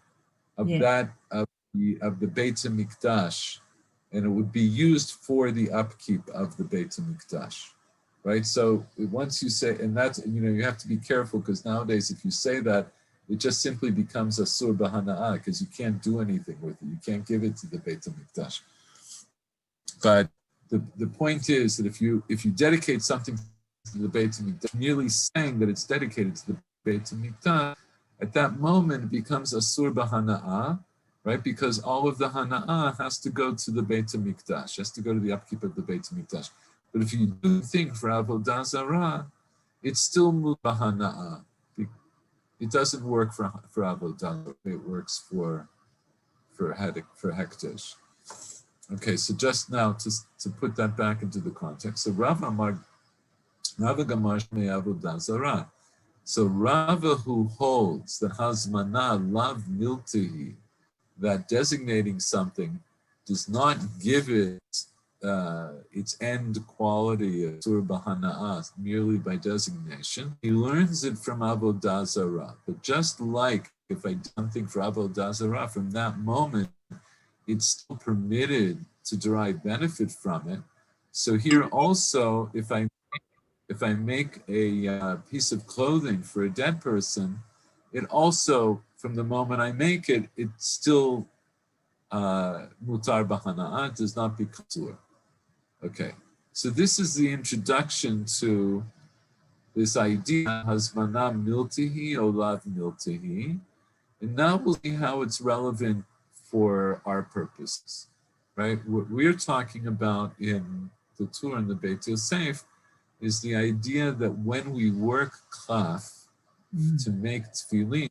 of that of the Beit HaMikdash, and it would be used for the upkeep of the Beit HaMikdash, right? So once you say, and that's, you have to be careful, because nowadays if you say that, it just simply becomes a sur b'hana'ah, because you can't do anything with it. You can't give it to the Beit HaMikdash. But the point is that if you dedicate something to the Beit HaMikdash, merely saying that it's dedicated to the Beit HaMikdash, at that moment it becomes a sur b'hana'ah, right? Because all of the hana'ah has to go to the Beit HaMikdash, has to go to the upkeep of the Beit HaMikdash. But if you do think for avodah zarah, it's still mut b'hana'ah. It doesn't work for avodah zarah. It works for hekdesh. Okay, so just now to put that back into the context. So Rava Gamar Shmei Avodah Zarah. So Rava, who holds that hazmana lav miltihi, that designating something does not give it its end quality of sur b'hana'ah merely by designation, he learns it from avodah zarah. But just like if I do something for avodah zarah, from that moment, it's still permitted to derive benefit from it. So here also, if I make a piece of clothing for a dead person, it also, from the moment I make it, it's still mutar b'hana'ah, does not become sur. Okay, so this is the introduction to this idea, hazmana miltihi, olav miltihi. And now we'll see how it's relevant for our purposes, right? What we're talking about in the Torah and the Beit Yosef is the idea that when we work klaf to make tefillin,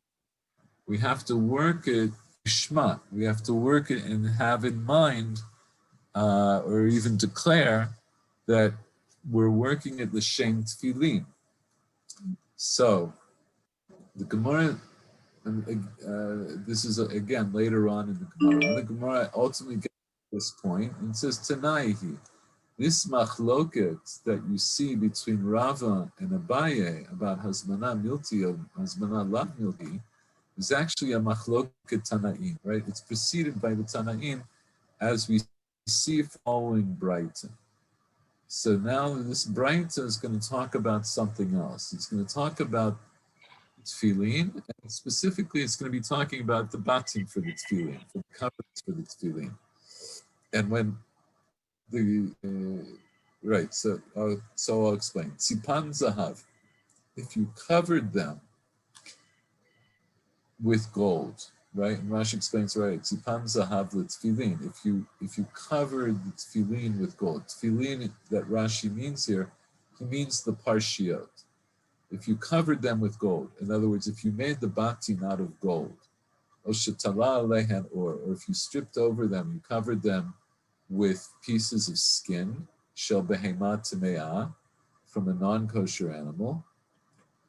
we have to work it shma. We have to work it and have in mind, or even declare that we're working at l'shem tefillin. So the Gemara. This is again later on in the Gemara. The Gemara ultimately gets to this point and says, Tanaihi, this machloket that you see between Rava and Abaye about hazmana milti or hazmana lav milti is actually a machloket Tanaim, right? It's preceded by the Tanaim as we see following Brighton. So now this Brighton is going to talk about something else. It's going to talk about tefillin, and specifically it's going to be talking about the batim for the tefillin, for the coverings for the tefillin. And when right, so I'll explain. Tzipan zahav, if you covered them with gold, right? And Rashi explains, right, tzipan zahav l'tefillin, if you covered the tefillin with gold. Tefillin that Rashi means here, he means the parshiot. If you covered them with gold, in other words, if you made the batim out of gold, or if you stripped over them, you covered them with pieces of skin, shel behemat tameah, from a non-kosher animal,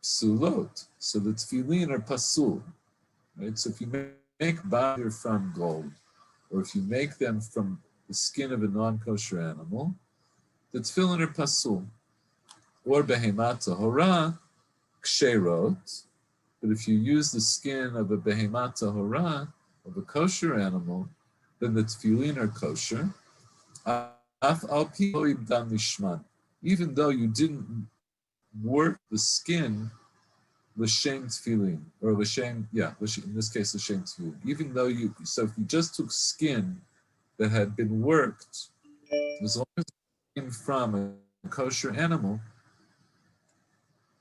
psulot, so the tefillin are pasul, right? So if you make batir from gold, or if you make them from the skin of a non-kosher animal, the tefillin are pasul, or behemat tahora, ksherot, but if you use the skin of a behemat tahora, of a kosher animal, then the tefillin are kosher. Even though you didn't work the skin, l'shem tefillin, or l'shem, in this case l'shem tefillin. Even though so if you just took skin that had been worked, as long as it came from a kosher animal,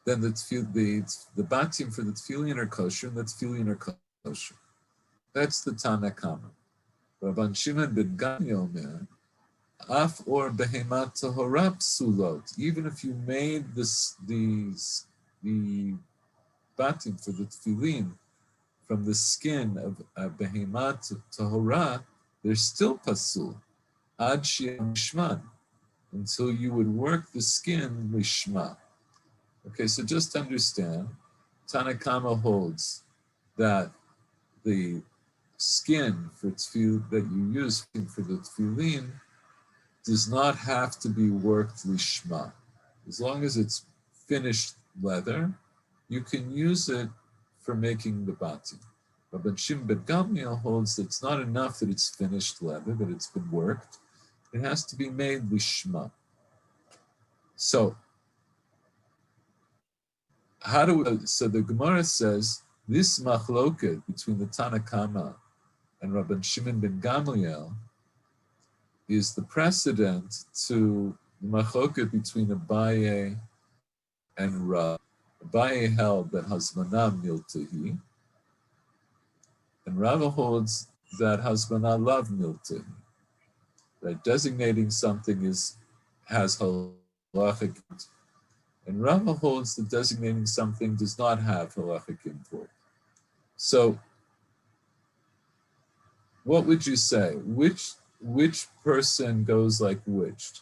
then the batim for the tefillin are kosher, and the tefillin are kosher. That's the Tana Kama. Rabban Shimon ben Gamliel omer, af or behemat tahora psulot. Even if you made the batim for the tefillin from the skin of behemat tahora, they're still pasul. Ad shi'am shman, until you would work the skin lishma. Okay, so just understand, Tanakama holds that the skin for tefillin that you use for the tefillin does not have to be worked lishma. As long as it's finished leather, you can use it for making the batim. Rabban Shimon ben Gamliel holds that it's not enough that it's finished leather, that it's been worked. It has to be made lishma. So, so the Gemara says this machloket between the Tanakama and Rabban Shimon ben Gamliel is the precedent to the machloket between Abaye and Rav. Abaye held that Hazmanah miltehi, and Rava holds that Hazmanah lav miltehi. That designating something has halachic, and Rava holds that designating something does not have halachic import. So, what would you say? Which person goes like which?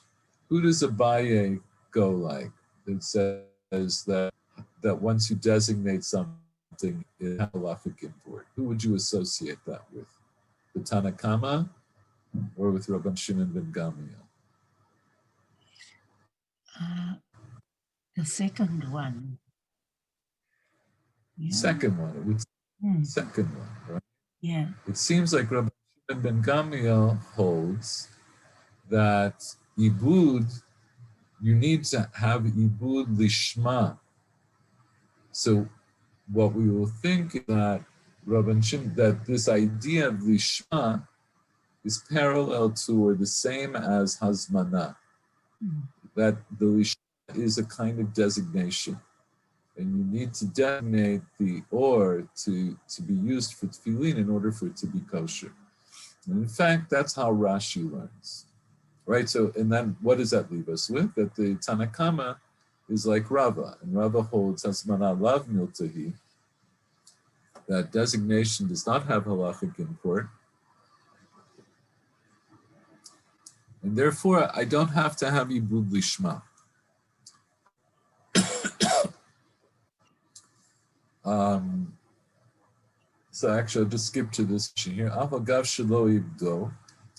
Who does Abaye go like? That says that once you designate something, it has halachic import. Who would you associate that with? The Tanakama or with Rabban Shimon ben Gamliel? The second one. Yeah. Second one. It would second one, right? Yeah. It seems like Rabban Shimon ben Gamliel holds that ibud, you need to have ibud lishma. So what we will think is that Rabban Shimon, that this idea of lishma is parallel to or the same as hazmana. That the lishma is a kind of designation, and you need to designate the or to be used for tefillin in order for it to be kosher. And in fact, that's how Rashi learns, right? So, and then what does that leave us with? That the Tanakama is like Rava, and Rava holds Hasmana lav miltahi. That designation does not have halachic import, and therefore I don't have to have ibud lishma. So actually, I'll just skip to this here. Avagav shelo ibdo.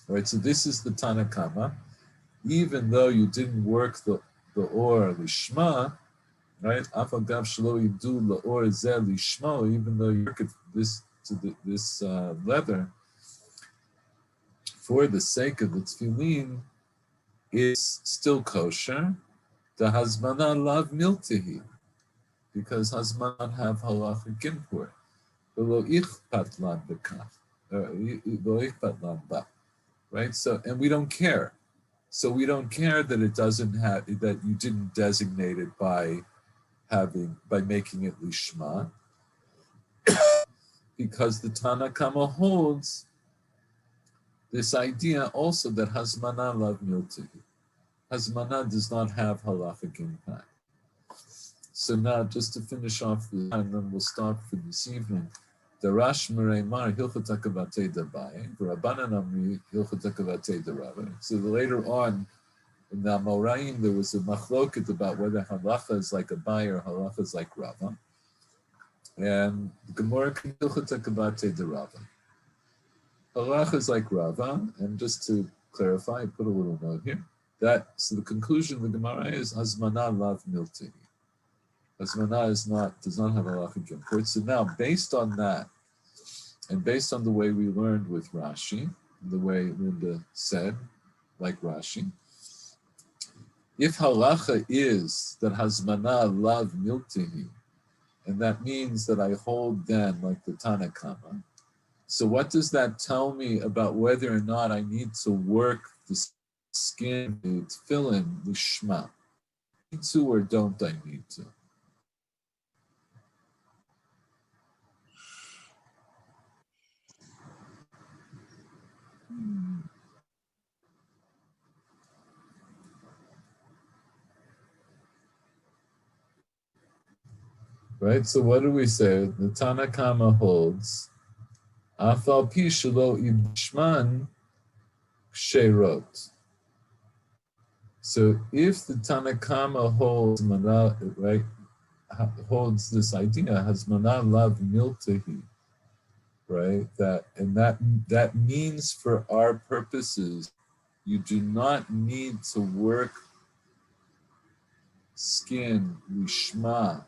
Right, so this is the Tanakama. Even though you didn't work the or lishma, right? Avagav shelo ibdo the or zeh lishma. Even though you work this leather for the sake of the tefillin, is still kosher. The hazmana lav miltihi, because hazmanat have halachic import. Right? So, and we don't care. So we don't care that it doesn't have, that you didn't designate it by making it lishma, because the Tanakama holds this idea also that hazmana lav miltihi. Hazmana does not have halachic impact. So now, just to finish off the time, and then we'll stop for this evening. Darash Mereimar Hilchot Akavatei Dabai, Rabbanan Amri Hilchot Akavatei Darava. So later on in the Amoraim, there was a machloket about whether halacha is like Abai or halacha is like Rava. And the Gemara can Hilchot Akavatei Darava. Halacha is like Rava, and just to clarify, I put a little note here. So the conclusion of the Gemara is Hazmana lav miltihi. Hazmana does not have halachic import. So now, based on that, and based on the way we learned with Rashi, the way Linda said, like Rashi, if halacha is that hazmana lav miltihi, and that means that I hold then like the Tanakama, so what does that tell me about whether or not I need to work the skin, the tefillin, the shema? Need to or don't I need to? Right? So what do we say? The Tanakama holds, Afal pi shelo ibshman kshirot. So if the Tanakama holds right, holds this idea, Hazmana lav miltahi, right? That means for our purposes, you do not need to work skin lishma.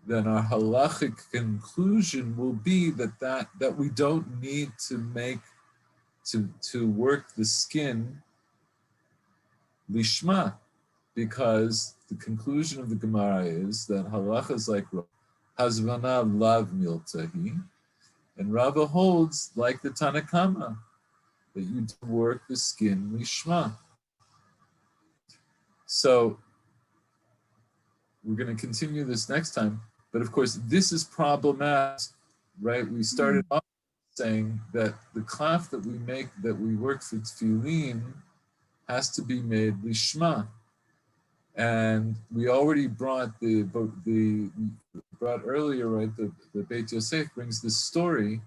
Then our halachic conclusion will be that we don't need to work the skin lishma, because the conclusion of the Gemara is that halacha is like hazvana lav miltahi, and Rava holds like the Tanakama that you do work the skin lishma. So we're going to continue this next time, but of course this is problematic, right? We started off saying that the klaf that we make, that we work for tefillin, has to be made lishma. And we already brought brought earlier, right? The Beit Yosef brings this story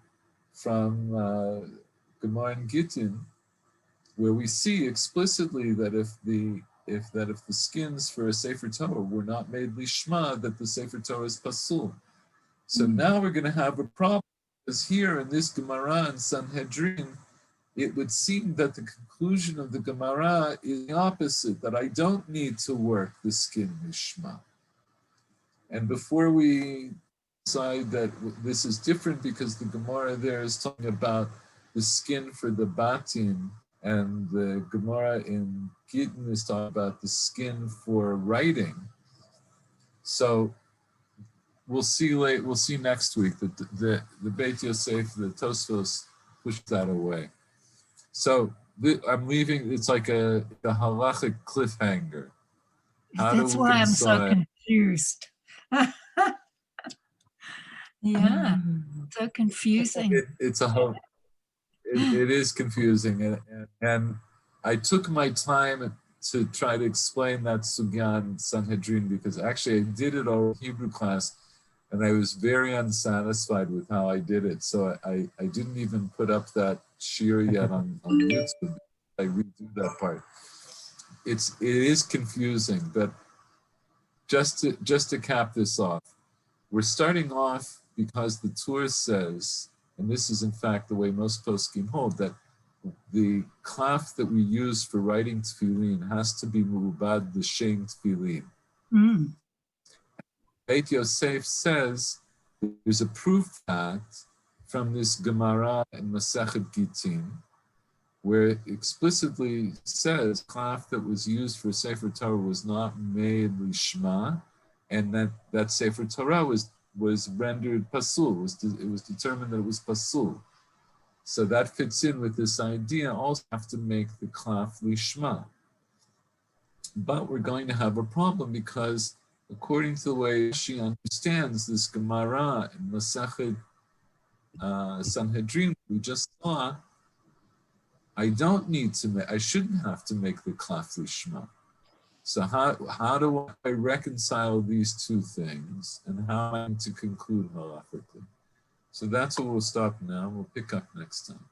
from Gemara and Gittin, where we see explicitly that if the skins for a Sefer Torah were not made lishma, that the Sefer Torah is pasul. So now we're going to have a problem, because here in this Gemara in Sanhedrin, it would seem that the conclusion of the Gemara is the opposite, that I don't need to work the skin lishma. And before we decide that this is different, because the Gemara there is talking about the skin for the batim, and the Gemara in Gittin is talking about the skin for writing. So we'll see next week that the Beit Yosef, the Tosfos, push that away. So I'm leaving. It's like a halachic cliffhanger. That's why I'm so confused. Yeah, so confusing. It is confusing, and I took my time to try to explain that sugya in Sanhedrin, because actually I did it all in Hebrew class, and I was very unsatisfied with how I did it. So I didn't even put up that shir yet on YouTube. I redo that part. It is confusing, but just to cap this off, we're starting off because the Tur says, and this is in fact the way most poskim hold, that the klaf that we use for writing tefillin has to be mu'ubad l'shem tefillin. Beit Yosef says there's a proof that from this Gemara in Masechet Gittin, where it explicitly says klaf that was used for Sefer Torah was not made lishma, and that Sefer Torah was rendered pasul. It was determined that it was pasul. So that fits in with this idea. Also have to make the klaf lishma. But we're going to have a problem, because according to the way she understands this Gemara in Masechet Sanhedrin, we just saw, I shouldn't have to make the klaf lishma. So how do I reconcile these two things, and how am I to conclude halachically? So that's where we'll stop now. We'll pick up next time.